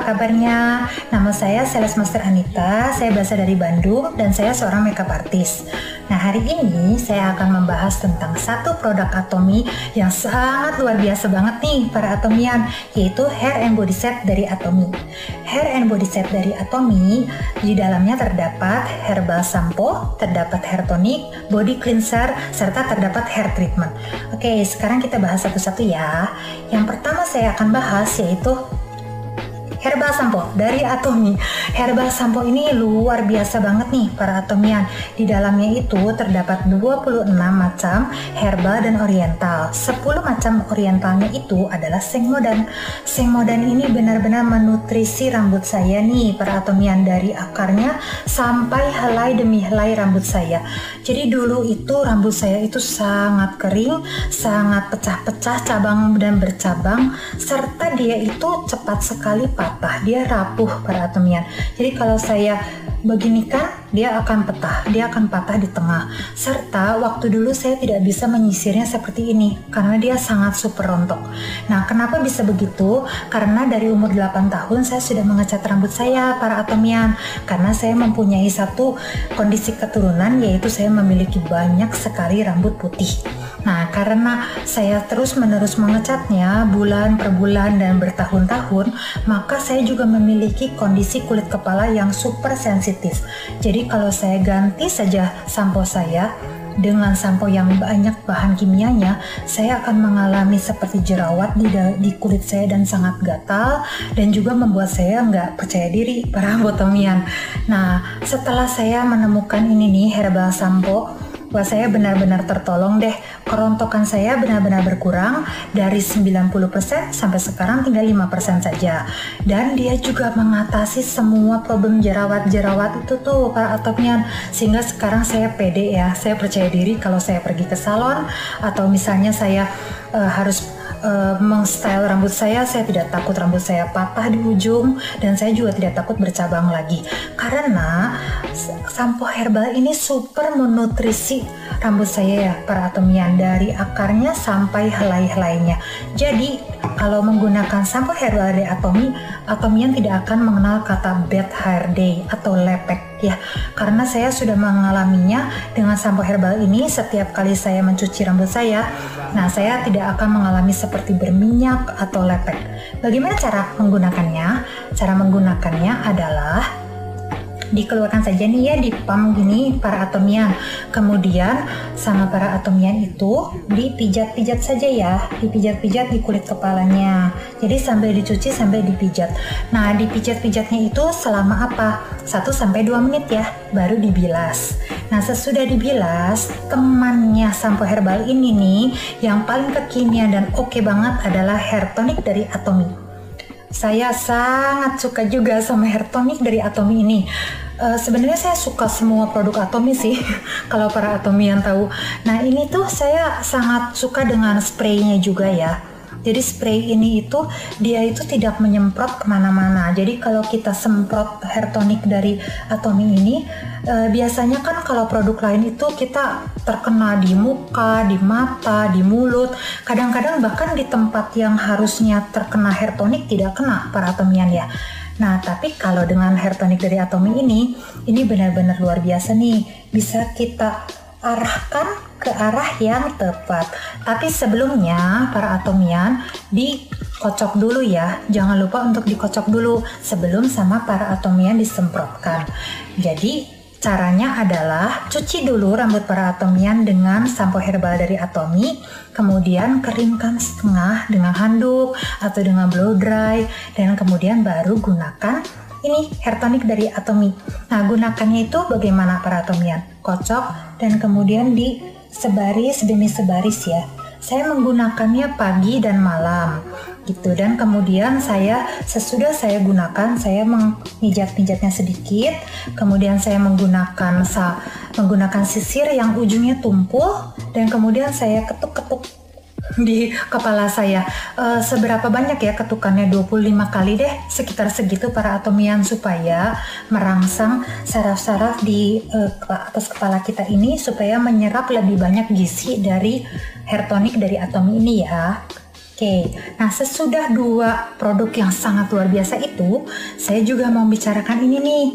kabarnya? Nama saya Sales Master Anita, saya berasal dari Bandung dan saya seorang makeup artist. Nah, hari ini saya akan membahas tentang satu produk Atomy yang sangat luar biasa banget nih para Atomian, yaitu Hair and Body Set dari Atomy. Hair and Body Set dari Atomy, di dalamnya terdapat herbal shampoo, terdapat hair tonic, body cleanser, serta terdapat hair treatment. Oke, sekarang kita bahas satu-satu ya. Yang pertama saya akan bahas yaitu herbal shampoo dari Atomy. Herbal shampoo ini luar biasa banget nih para Atomian. Di dalamnya itu terdapat 26 macam herbal dan oriental. 10 macam orientalnya itu adalah Sengmodan. Sengmodan ini benar-benar menutrisi rambut saya nih para Atomian, dari akarnya sampai helai demi helai rambut saya. Jadi dulu itu rambut saya itu sangat kering, sangat pecah-pecah, cabang dan bercabang, serta dia itu cepat sekali patah, dia rapuh para Atomian. Jadi kalau saya beginikan, dia akan patah di tengah. Serta waktu dulu saya tidak bisa menyisirnya seperti ini karena dia sangat super rontok. Nah, kenapa bisa begitu? Karena dari umur 8 tahun saya sudah mengecat rambut saya para Atomian, karena saya mempunyai satu kondisi keturunan, yaitu saya memiliki banyak sekali rambut putih. Nah, karena saya terus-menerus mengecatnya bulan per bulan dan bertahun-tahun, maka saya juga memiliki kondisi kulit kepala yang super sensitif. Jadi kalau saya ganti saja sampo saya dengan sampo yang banyak bahan kimianya, saya akan mengalami seperti jerawat di kulit saya dan sangat gatal, dan juga membuat saya nggak percaya diri para Atomian. Nah, setelah saya menemukan ini nih herbal sampo, wah, saya benar-benar tertolong deh. Kerontokan saya benar-benar berkurang dari 90% sampai sekarang tinggal 5% saja. Dan dia juga mengatasi semua problem jerawat-jerawat itu tuh para Atomian. Sehingga sekarang saya pede ya, saya percaya diri kalau saya pergi ke salon atau misalnya saya harus meng-style rambut saya tidak takut rambut saya patah di ujung, dan saya juga tidak takut bercabang lagi, karena sampo herbal ini super menutrisi rambut saya ya para Atomian, dari akarnya sampai helai-helainya. Jadi kalau menggunakan sampo herbal dari Atomy, Atomian tidak akan mengenal kata bad hair day atau lepek ya, karena saya sudah mengalaminya dengan sampo herbal ini. Setiap kali saya mencuci rambut saya, nah saya tidak akan mengalami seperti berminyak atau lepek. Bagaimana cara menggunakannya? Cara menggunakannya adalah dikeluarkan saja nih ya, di pump gini para Atomian. Kemudian sama para Atomian itu dipijat-pijat saja ya, dipijat-pijat di kulit kepalanya. Jadi sambil dicuci sambil dipijat. Nah, dipijat-pijatnya itu selama apa? 1-2 menit ya, baru dibilas. Nah, sesudah dibilas, temannya sampo herbal ini nih yang paling kekinian dan oke banget adalah hair tonic dari Atomy. Saya sangat suka juga sama hair tonic dari Atomy ini. Sebenarnya saya suka semua produk Atomy sih, kalau para Atomian tahu. Nah, ini tuh saya sangat suka dengan spraynya juga ya. Jadi spray ini itu dia itu tidak menyemprot kemana-mana. Jadi kalau kita semprot hair tonic dari Atomy ini, biasanya kan kalau produk lain itu kita terkena di muka, di mata, di mulut. Kadang-kadang bahkan di tempat yang harusnya terkena hair tonic tidak kena para Atomian ya. Nah, tapi kalau dengan hair tonic dari Atomy ini benar-benar luar biasa nih. Bisa kita arahkan ke arah yang tepat. Tapi sebelumnya para Atomian dikocok dulu ya. Jangan lupa untuk dikocok dulu sebelum sama para Atomian disemprotkan. Jadi caranya adalah cuci dulu rambut para Atomian dengan sampo herbal dari Atomy, kemudian keringkan setengah dengan handuk atau dengan blow dry, dan kemudian baru gunakan ini hair tonic dari Atomy. Nah, gunakannya itu bagaimana para Atomian? Kocok dan kemudian disebaris demi sebaris ya. Saya menggunakannya pagi dan malam gitu, dan kemudian sesudah saya gunakan, saya memijat-mijatnya sedikit, kemudian saya menggunakan sisir yang ujungnya tumpul, dan kemudian saya ketuk-ketuk di kepala saya. Seberapa banyak ya ketukannya? 25 kali deh, sekitar segitu para Atomian, supaya merangsang saraf-saraf di atas kepala kita ini, supaya menyerap lebih banyak gizi dari hair tonic dari Atomy ini ya. Oke, nah sesudah dua produk yang sangat luar biasa itu, saya juga mau bicarakan ini nih.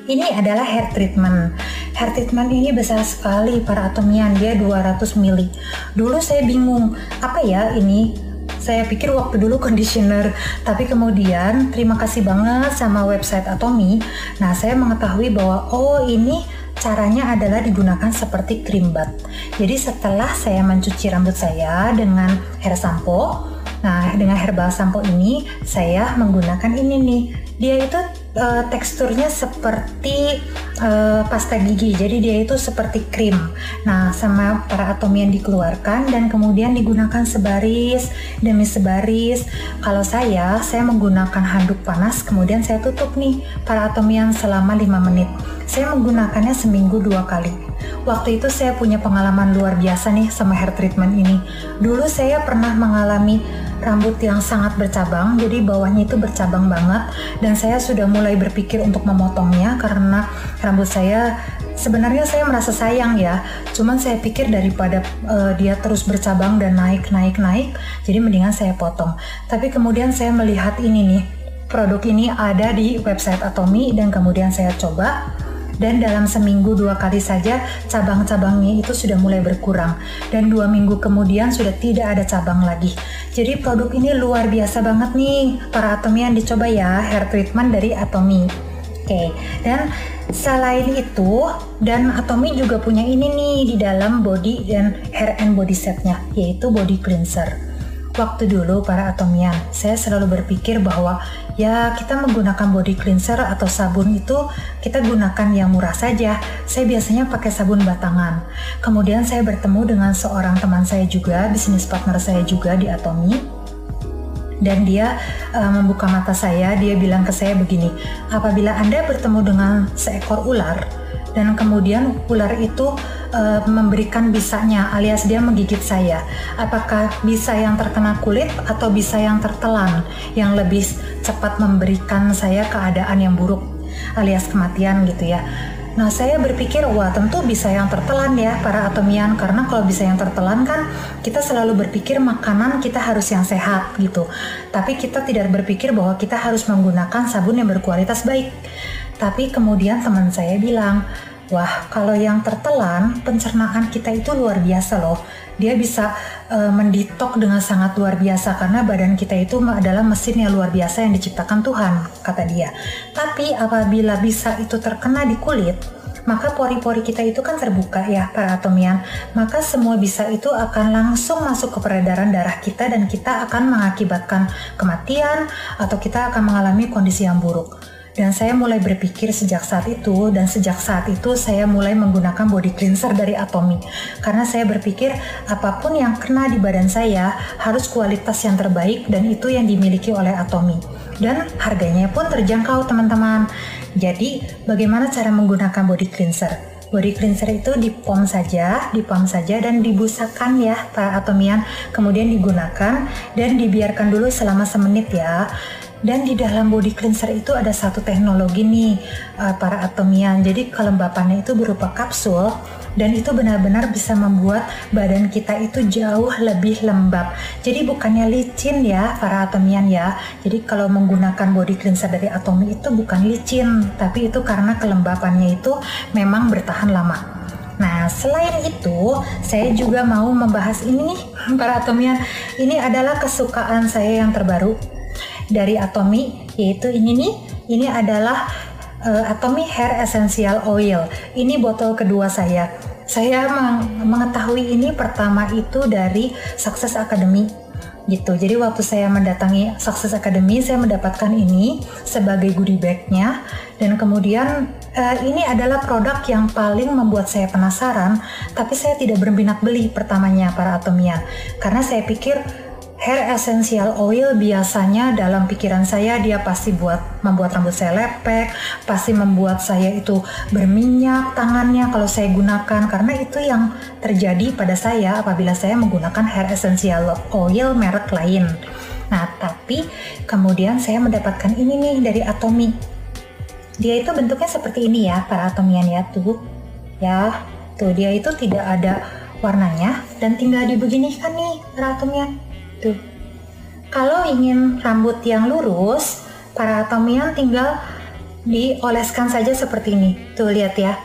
Ini adalah hair treatment. Hair treatment ini besar sekali para atomian, dia 200 ml. Dulu saya bingung, apa ya ini? Saya pikir waktu dulu conditioner, tapi kemudian terima kasih banget sama website Atomy. Nah, saya mengetahui bahwa ini caranya adalah digunakan seperti cream bath. Jadi setelah saya mencuci rambut saya dengan hair shampoo, nah dengan herbal shampoo ini saya menggunakan ini nih. Dia itu teksturnya seperti pasta gigi, jadi dia itu seperti krim. Nah, sama para atomian dikeluarkan dan kemudian digunakan sebaris demi sebaris. Kalau saya menggunakan handuk panas, kemudian saya tutup nih para atomian selama 5 menit. Saya menggunakannya seminggu 2 kali. Waktu itu saya punya pengalaman luar biasa nih sama hair treatment ini. Dulu saya pernah mengalami rambut yang sangat bercabang, jadi bawahnya itu bercabang banget, dan saya sudah mulai berpikir untuk memotongnya karena rambut saya sebenarnya saya merasa sayang ya, cuman saya pikir daripada dia terus bercabang dan naik, jadi mendingan saya potong. Tapi kemudian saya melihat ini nih, produk ini ada di website Atomy dan kemudian saya coba. Dan dalam seminggu 2 kali saja cabang-cabangnya itu sudah mulai berkurang, dan 2 minggu kemudian sudah tidak ada cabang lagi. Jadi produk ini luar biasa banget nih para atomian, dicoba ya hair treatment dari Atomy. Oke, dan selain itu, dan Atomy juga punya ini nih di dalam body dan hair and body setnya, yaitu body cleanser. Waktu dulu para atomian, saya selalu berpikir bahwa ya kita menggunakan body cleanser atau sabun itu kita gunakan yang murah saja. Saya biasanya pakai sabun batangan. Kemudian saya bertemu dengan seorang teman saya juga, bisnis partner saya juga di Atomy. Dan dia membuka mata saya, dia bilang ke saya begini, apabila Anda bertemu dengan seekor ular, dan kemudian ular itu memberikan bisanya alias dia menggigit saya, apakah bisa yang terkena kulit atau bisa yang tertelan yang lebih cepat memberikan saya keadaan yang buruk alias kematian gitu ya. Nah, saya berpikir, wah tentu bisa yang tertelan ya para atomian, karena kalau bisa yang tertelan kan kita selalu berpikir makanan kita harus yang sehat gitu. Tapi kita tidak berpikir bahwa kita harus menggunakan sabun yang berkualitas baik. Tapi kemudian teman saya bilang, wah kalau yang tertelan pencernaan kita itu luar biasa loh. Dia bisa menditok dengan sangat luar biasa karena badan kita itu adalah mesin yang luar biasa yang diciptakan Tuhan, kata dia. Tapi apabila bisa itu terkena di kulit, maka pori-pori kita itu kan terbuka ya para atomian, maka semua bisa itu akan langsung masuk ke peredaran darah kita dan kita akan mengakibatkan kematian atau kita akan mengalami kondisi yang buruk. Dan saya mulai berpikir sejak saat itu, dan sejak saat itu saya mulai menggunakan body cleanser dari Atomy. Karena saya berpikir apapun yang kena di badan saya harus kualitas yang terbaik dan itu yang dimiliki oleh Atomy. Dan harganya pun terjangkau teman-teman. Jadi bagaimana cara menggunakan body cleanser? Body cleanser itu dipom saja dan dibusakan ya para atomian, kemudian digunakan dan dibiarkan dulu selama semenit ya. Dan di dalam body cleanser itu ada satu teknologi nih para atomian. Jadi kelembapannya itu berupa kapsul dan itu benar-benar bisa membuat badan kita itu jauh lebih lembab. Jadi bukannya licin ya para atomian ya. Jadi kalau menggunakan body cleanser dari Atomy itu bukan licin, tapi itu karena kelembapannya itu memang bertahan lama. Nah, selain itu, saya juga mau membahas ini nih para atomian. Ini adalah kesukaan saya yang terbaru dari Atomy, yaitu ini nih. Ini adalah Atomy Hair Essential Oil. Ini botol kedua saya. Saya mengetahui ini pertama itu dari Success Academy gitu. Jadi waktu saya mendatangi Success Academy, saya mendapatkan ini sebagai goodie bag-nya. Dan kemudian ini adalah produk yang paling membuat saya penasaran, tapi saya tidak berminat beli pertamanya para atomian. Karena saya pikir hair essential oil biasanya dalam pikiran saya dia pasti membuat rambut saya lepek, pasti membuat saya itu berminyak tangannya kalau saya gunakan, karena itu yang terjadi pada saya apabila saya menggunakan hair essential oil merek lain. Nah, tapi kemudian saya mendapatkan ini nih dari Atomy. Dia itu bentuknya seperti ini ya para atomian ya, tuh. Ya, tuh dia itu tidak ada warnanya dan tinggal dibeginikan nih para atomian. Tuh. Kalau ingin rambut yang lurus, para atomian tinggal dioleskan saja seperti ini. Tuh lihat ya,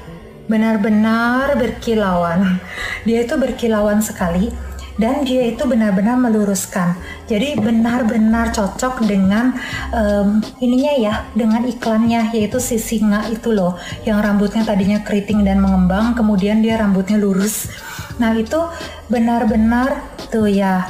benar-benar berkilauan. Dia itu berkilauan sekali dan dia itu benar-benar meluruskan. Jadi benar-benar cocok dengan ininya ya, dengan iklannya, yaitu si singa itu loh, yang rambutnya tadinya keriting dan mengembang, kemudian dia rambutnya lurus. Nah itu benar-benar tuh ya,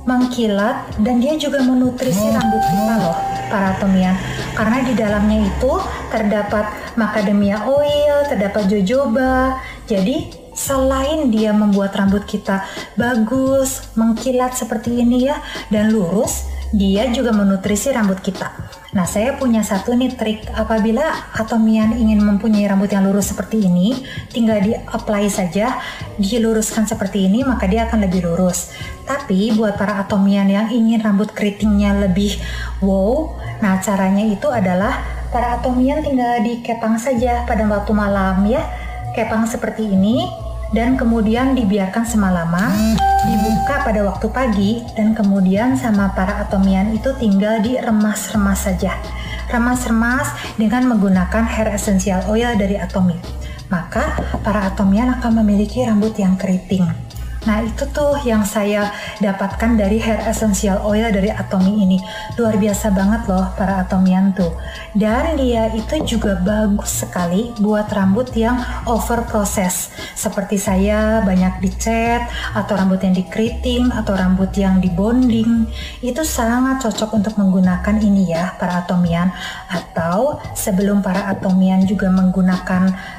mengkilat, dan dia juga menutrisi rambut kita loh para atomian, karena di dalamnya itu terdapat macadamia oil, terdapat jojoba. Jadi selain dia membuat rambut kita bagus, mengkilat seperti ini ya, dan lurus, dia juga menutrisi rambut kita. Nah, saya punya satu nih trik. Apabila atomian ingin mempunyai rambut yang lurus seperti ini, tinggal di-apply saja, diluruskan seperti ini, maka dia akan lebih lurus. Tapi buat para atomian yang ingin rambut keritingnya lebih wow, nah caranya itu adalah para atomian tinggal dikepang saja pada waktu malam ya. Kepang seperti ini, dan kemudian dibiarkan semalaman, dibuka pada waktu pagi, dan kemudian sama para atomian itu tinggal diremas-remas saja. Remas-remas dengan menggunakan hair essential oil dari Atomy. Maka para atomian akan memiliki rambut yang keriting. Nah itu tuh yang saya dapatkan dari hair essential oil dari Atomy ini. Luar biasa banget loh para atomian tuh. Dan dia itu juga bagus sekali buat rambut yang over process. Seperti saya banyak dicat, atau rambut yang dikeriting, atau rambut yang dibonding. Itu sangat cocok untuk menggunakan ini ya para atomian. Atau sebelum para atomian juga menggunakan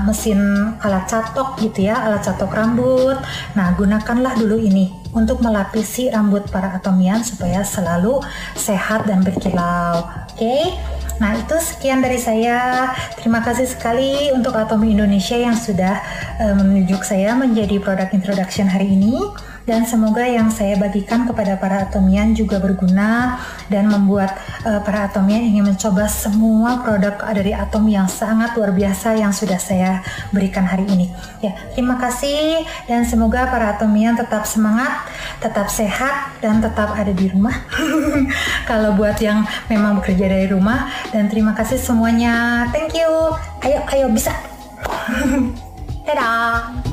mesin alat catok gitu ya, alat catok rambut. Nah, gunakanlah dulu ini untuk melapisi rambut para atomian supaya selalu sehat dan berkilau. Oke? Nah, itu sekian dari saya. Terima kasih sekali untuk Atomy Indonesia yang sudah menunjuk saya menjadi produk introduction hari ini. Dan semoga yang saya bagikan kepada para atomian juga berguna dan membuat para atomian ingin mencoba semua produk dari Atomy yang sangat luar biasa yang sudah saya berikan hari ini. Ya, terima kasih dan semoga para atomian tetap semangat, tetap sehat, dan tetap ada di rumah. Kalau buat yang memang bekerja dari rumah, dan terima kasih semuanya. Thank you. Ayo bisa. Dadah.